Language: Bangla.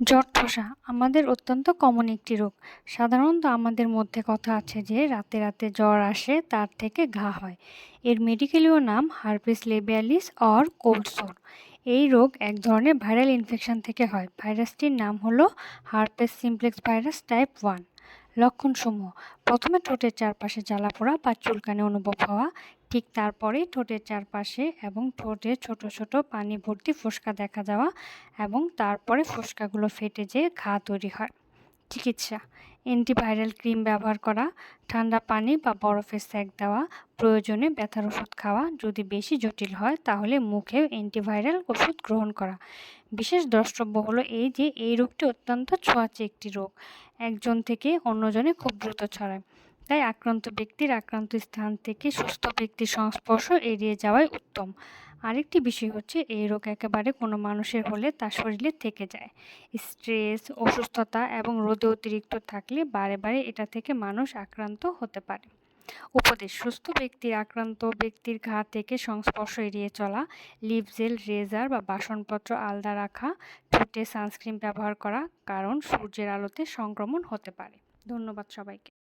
জট-ধোসা আমাদের অত্যন্ত কমন একটি রোগ। সাধারণত আমাদের মধ্যে কথা আছে যে রাতে রাতে জ্বর আসে, তার থেকে ঘা হয়। এর মেডিকেলীয় নাম হার্পিস লেবিয়ালিস অর কোল্ড সোর। এই রোগ এক ধরনের ভাইরাল ইনফেকশন থেকে হয়। ভাইরাসটির নাম হলো হার্পেস সিমপ্লেক্স ভাইরাস টাইপ 1। লক্ষণসমূহ: প্রথমে ঠোঁটের চারপাশে জ্বালাপোড়া বা চুলকানি অনুভব হওয়া, ঠিক তারপরেই ঠোঁটের চারপাশে এবং ঠোঁটে ছোট ছোট পানি ভর্তি ফোস্কা দেখা যাওয়া এবং তারপরে ফোস্কাগুলো ফেটে যেয়ে ঘা তৈরি হয়। চিকিৎসা: অ্যান্টিভাইরাল ক্রিম ব্যবহার করা, ঠান্ডা পানি বা বরফের সেঁক দেওয়া, প্রয়োজনে ব্যথার ওষুধ খাওয়া, যদি বেশি জটিল হয় তাহলে মুখে অ্যান্টিভাইরাল ওষুধ গ্রহণ করা। বিশেষ দ্রষ্টব্য হলো এই যে এই রোগটি অত্যন্ত ছোঁয়াচে একটি রোগ, একজন থেকে অন্যজনে খুব দ্রুত ছড়ায়। তাই আক্রান্ত ব্যক্তির আক্রান্ত স্থান থেকে সুস্থ ব্যক্তির সংস্পর্শ এড়িয়ে যাওয়াই উত্তম। আরেকটি বিষয় হচ্ছে, এই রোগ একেবারে কোনো মানুষের হলে তার শরীরে থেকে যায়। স্ট্রেস, অসুস্থতা এবং রোদে অতিরিক্ত থাকলে বারে বারে এটা থেকে মানুষ আক্রান্ত হতে পারে। উপদেশ: সুস্থ ব্যক্তির আক্রান্ত ব্যক্তির ঘা থেকে সংস্পর্শ এড়িয়ে চলা, লিপ জেল, রেজার বা বাসনপত্র আলাদা রাখা, ঠোঁটে সানস্ক্রিন ব্যবহার করা, কারণ সূর্যের আলোতে সংক্রমণ হতে পারে। ধন্যবাদ সবাইকে।